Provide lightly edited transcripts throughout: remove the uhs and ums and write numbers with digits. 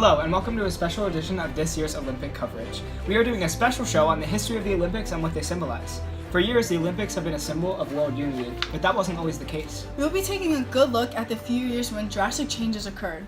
Hello, and welcome to a special edition of this year's Olympic coverage. We are doing a special show on the history of the Olympics and what they symbolize. For years, the Olympics have been a symbol of world unity, but that wasn't always the case. We'll be taking a good look at the few years when drastic changes occurred.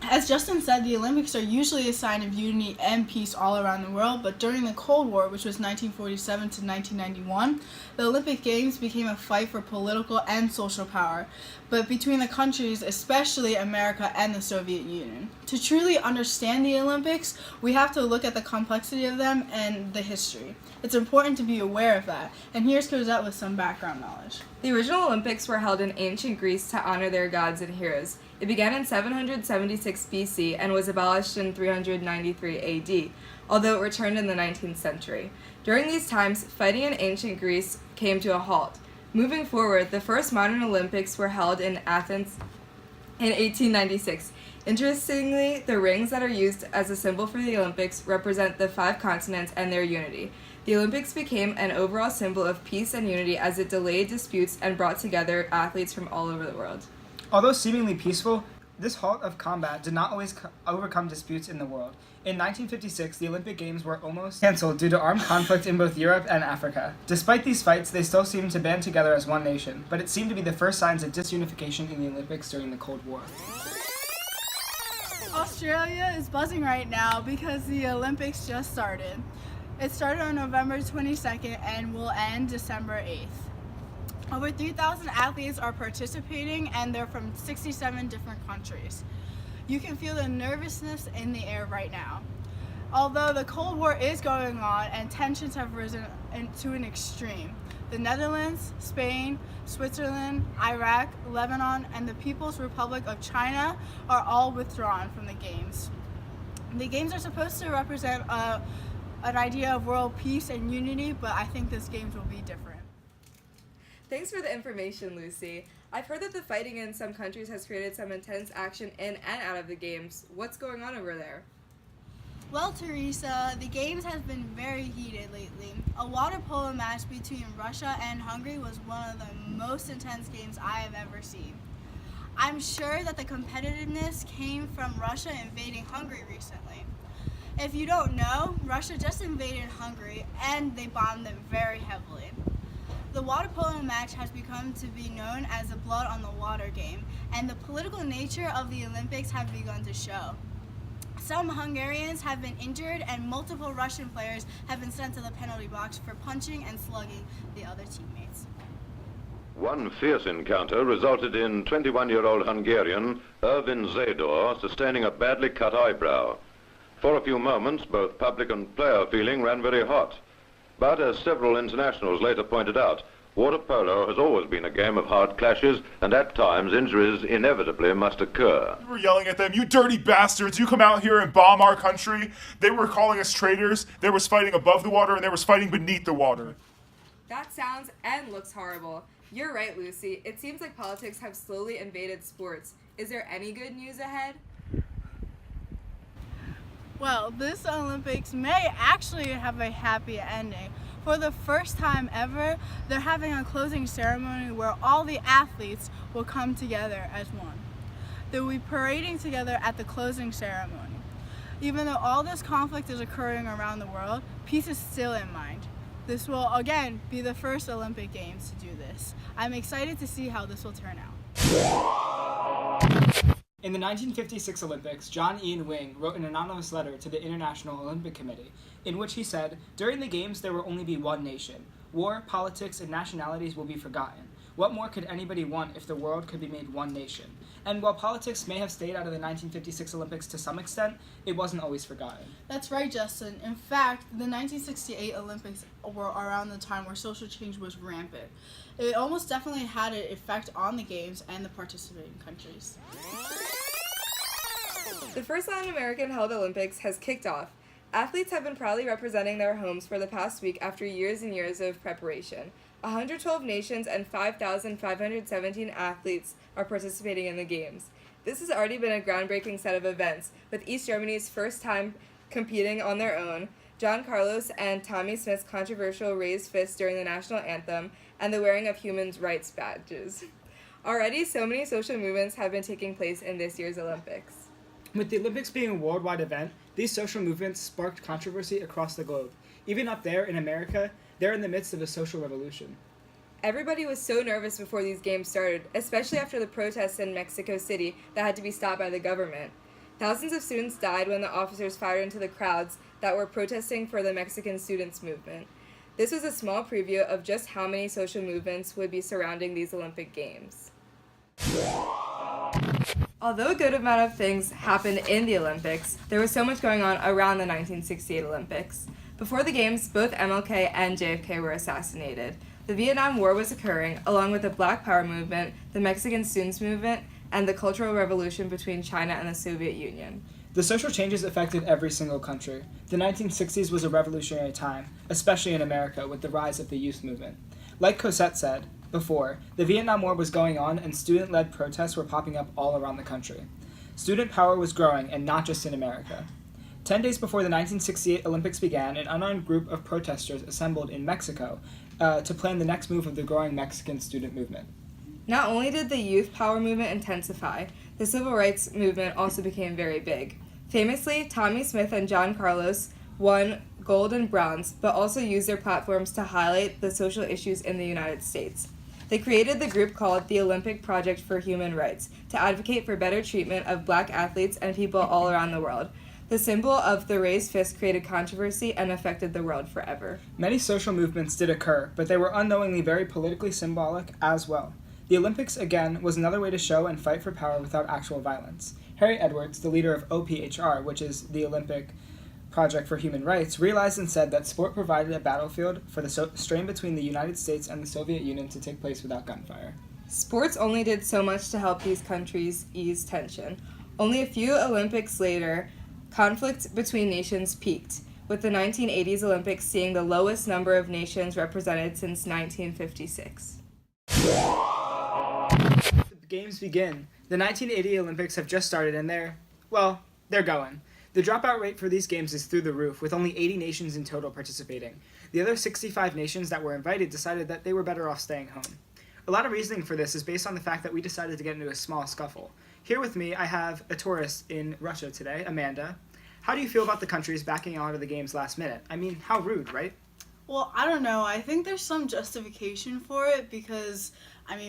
As Justin said, the Olympics are usually a sign of unity and peace all around the world, but during the Cold War, which was 1947 to 1991, the Olympic Games became a fight for political and social power, but between the countries, especially America and the Soviet Union. To truly understand the Olympics, we have to look at the complexity of them and the history. It's important to be aware of that, and here's Cosette with some background knowledge. The original Olympics were held in ancient Greece to honor their gods and heroes. It began in 776 BC and was abolished in 393 AD, although it returned in the 19th century. During these times, fighting in ancient Greece came to a halt. Moving forward, the first modern Olympics were held in Athens in 1896. Interestingly, the rings that are used as a symbol for the Olympics represent the 5 continents and their unity. The Olympics became an overall symbol of peace and unity as it delayed disputes and brought together athletes from all over the world. Although seemingly peaceful, this halt of combat did not always overcome disputes in the world. In 1956, the Olympic Games were almost cancelled due to armed conflict in both Europe and Africa. Despite these fights, they still seemed to band together as one nation, but it seemed to be the first signs of disunification in the Olympics during the Cold War. Australia is buzzing right now because the Olympics just started. It started on November 22nd and will end December 8th. Over 3,000 athletes are participating and they're from 67 different countries. You can feel the nervousness in the air right now. Although the Cold War is going on and tensions have risen to an extreme, the Netherlands, Spain, Switzerland, Iraq, Lebanon, and the People's Republic of China are all withdrawn from the Games. The Games are supposed to represent an idea of world peace and unity, but I think this Games will be different. Thanks for the information, Lucy. I've heard that the fighting in some countries has created some intense action in and out of the Games. What's going on over there? Well, Teresa, the Games have been very heated lately. A water polo match between Russia and Hungary was one of the most intense games I have ever seen. I'm sure that the competitiveness came from Russia invading Hungary recently. If you don't know, Russia just invaded Hungary and they bombed them very heavily. The water polo match has become to be known as the blood on the water game, and the political nature of the Olympics have begun to show. Some Hungarians have been injured and multiple Russian players have been sent to the penalty box for punching and slugging the other teammates. One fierce encounter resulted in 21-year-old Hungarian Ervin Zador sustaining a badly cut eyebrow. For a few moments, both public and player feeling ran very hot. But as several internationals later pointed out, water polo has always been a game of hard clashes, and at times injuries inevitably must occur. We were yelling at them, "You dirty bastards, you come out here and bomb our country." They were calling us traitors. There was fighting above the water and there was fighting beneath the water. That sounds and looks horrible. You're right, Lucy. It seems like politics have slowly invaded sports. Is there any good news ahead? Well, this Olympics may actually have a happy ending. For the first time ever, they're having a closing ceremony where all the athletes will come together as one. They'll be parading together at the closing ceremony. Even though all this conflict is occurring around the world, peace is still in mind. This will, again, be the first Olympic Games to do this. I'm excited to see how this will turn out. In the 1956 Olympics, John Ian Wing wrote an anonymous letter to the International Olympic Committee, in which he said, "During the Games there will only be one nation. War, politics, and nationalities will be forgotten. What more could anybody want if the world could be made one nation?" And while politics may have stayed out of the 1956 Olympics to some extent, it wasn't always forgotten. That's right, Justin. In fact, the 1968 Olympics were around the time where social change was rampant. It almost definitely had an effect on the Games and the participating countries. The first Latin American held Olympics has kicked off. Athletes have been proudly representing their homes for the past week after years and years of preparation. 112 nations and 5,517 athletes are participating in the Games. This has already been a groundbreaking set of events, with East Germany's first time competing on their own, John Carlos and Tommy Smith's controversial raised fist during the national anthem, and the wearing of human rights badges. Already, so many social movements have been taking place in this year's Olympics. With the Olympics being a worldwide event, these social movements sparked controversy across the globe. Even up there in America, they're in the midst of a social revolution. Everybody was so nervous before these games started, especially after the protests in Mexico City that had to be stopped by the government. Thousands of students died when the officers fired into the crowds that were protesting for the Mexican students' movement. This was a small preview of just how many social movements would be surrounding these Olympic Games. Although a good amount of things happened in the Olympics, there was so much going on around the 1968 Olympics. Before the Games, both MLK and JFK were assassinated. The Vietnam War was occurring, along with the Black Power movement, the Mexican Students Movement, and the Cultural Revolution between China and the Soviet Union. The social changes affected every single country. The 1960s was a revolutionary time, especially in America with the rise of the youth movement. Like Cosette said before, the Vietnam War was going on and student-led protests were popping up all around the country. Student power was growing, and not just in America. 10 days before the 1968 Olympics began, an unarmed group of protesters assembled in Mexico to plan the next move of the growing Mexican student movement. Not only did the youth power movement intensify, the civil rights movement also became very big. Famously, Tommie Smith and John Carlos won gold and bronze, but also used their platforms to highlight the social issues in the United States. They created the group called the Olympic Project for Human Rights to advocate for better treatment of black athletes and people all around the world. The symbol of the raised fist created controversy and affected the world forever. Many social movements did occur, but they were unknowingly very politically symbolic as well. The Olympics, again, was another way to show and fight for power without actual violence. Harry Edwards, the leader of OPHR, which is the Olympic Project for Human Rights, realized and said that sport provided a battlefield for the strain between the United States and the Soviet Union to take place without gunfire. Sports only did so much to help these countries ease tension. Only a few Olympics later, conflict between nations peaked, with the 1980s Olympics seeing the lowest number of nations represented since 1956. The Games begin. The 1980 Olympics have just started and they're going. The dropout rate for these games is through the roof, with only 80 nations in total participating. The other 65 nations that were invited decided that they were better off staying home. A lot of reasoning for this is based on the fact that we decided to get into a small scuffle. Here with me, I have a tourist in Russia today, Amanda. How do you feel about the countries backing out of the games last minute? I mean, how rude, right? Well, I don't know. I think there's some justification for it because,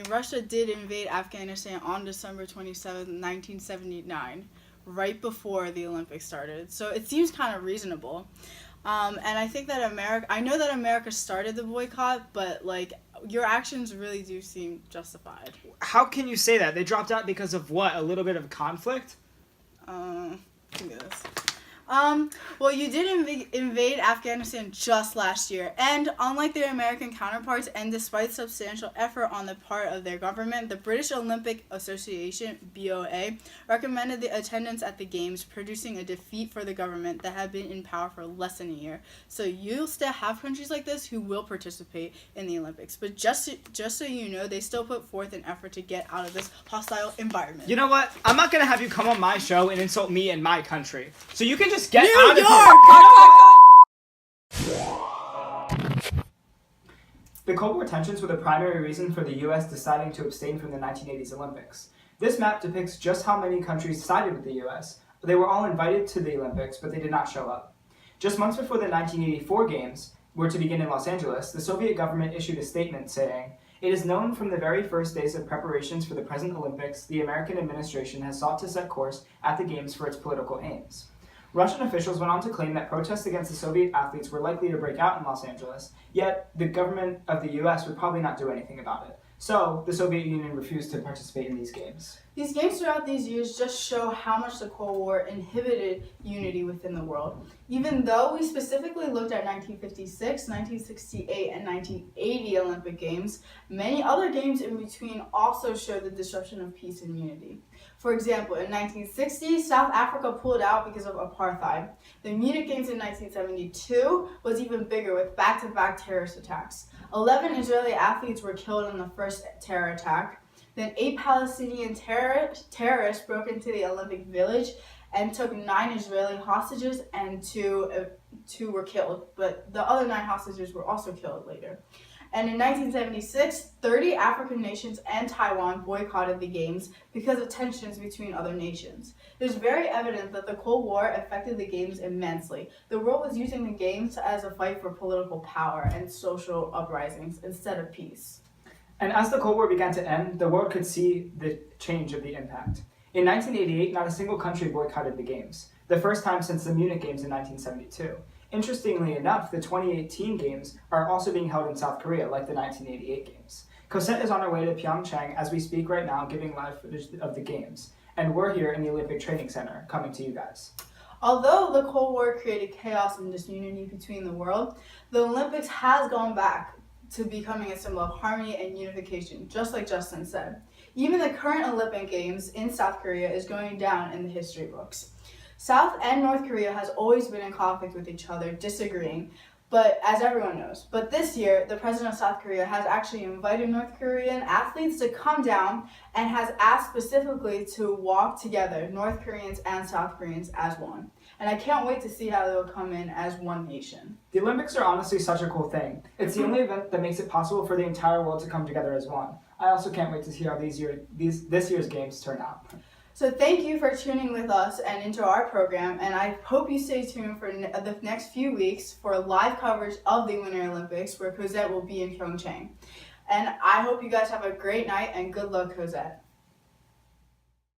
Russia did invade Afghanistan on December 27th, 1979, right before the Olympics started. So it seems kind of reasonable. And I think that I know that America started the boycott, but, your actions really do seem justified. How can you say that? They dropped out because of what? A little bit of conflict? Give me this. Well, you did invade Afghanistan just last year, and unlike their American counterparts, and despite substantial effort on the part of their government, the British Olympic Association, BOA, recommended the attendance at the Games, producing a defeat for the government that had been in power for less than a year. So you'll still have countries like this who will participate in the Olympics, but just so you know, they still put forth an effort to get out of this hostile environment. You know what? I'm not going to have you come on my show and insult me and my country. So you can just get New out of York! here. The Cold War tensions were the primary reason for the U.S. deciding to abstain from the 1980s Olympics. This map depicts just how many countries sided with the U.S. They were all invited to the Olympics, but they did not show up. Just months before the 1984 Games were to begin in Los Angeles, the Soviet government issued a statement saying, "It is known from the very first days of preparations for the present Olympics, the American administration has sought to set course at the Games for its political aims." Russian officials went on to claim that protests against the Soviet athletes were likely to break out in Los Angeles, yet the government of the U.S. would probably not do anything about it. So, the Soviet Union refused to participate in these games. These games throughout these years just show how much the Cold War inhibited unity within the world. Even though we specifically looked at 1956, 1968, and 1980 Olympic Games, many other games in between also showed the disruption of peace and unity. For example, in 1960, South Africa pulled out because of apartheid. The Munich Games in 1972 was even bigger with back-to-back terrorist attacks. 11 Israeli athletes were killed in the first terror attack. Then 8 Palestinian terrorists broke into the Olympic Village and took 9 Israeli hostages, and two were killed. But the other 9 hostages were also killed later. And in 1976, 30 African nations and Taiwan boycotted the Games because of tensions between other nations. It was very evident that the Cold War affected the Games immensely. The world was using the Games as a fight for political power and social uprisings instead of peace. And as the Cold War began to end, the world could see the change of the impact. In 1988, not a single country boycotted the Games, the first time since the Munich Games in 1972. Interestingly enough, the 2018 Games are also being held in South Korea, like the 1988 Games. Cosette is on her way to Pyeongchang as we speak right now, giving live footage of the Games. And we're here in the Olympic Training Center, coming to you guys. Although the Cold War created chaos and disunity between the world, the Olympics has gone back to becoming a symbol of harmony and unification, just like Justin said. Even the current Olympic Games in South Korea is going down in the history books. South and North Korea has always been in conflict with each other, disagreeing, but as everyone knows. But this year, the president of South Korea has actually invited North Korean athletes to come down and has asked specifically to walk together, North Koreans and South Koreans as one. And I can't wait to see how they'll come in as one nation. The Olympics are honestly such a cool thing. It's the only event that makes it possible for the entire world to come together as one. I also can't wait to see how this year's games turn out. So thank you for tuning with us and into our program, and I hope you stay tuned for the next few weeks for live coverage of the Winter Olympics, where Cosette will be in Pyeongchang. And I hope you guys have a great night, and good luck, Cosette.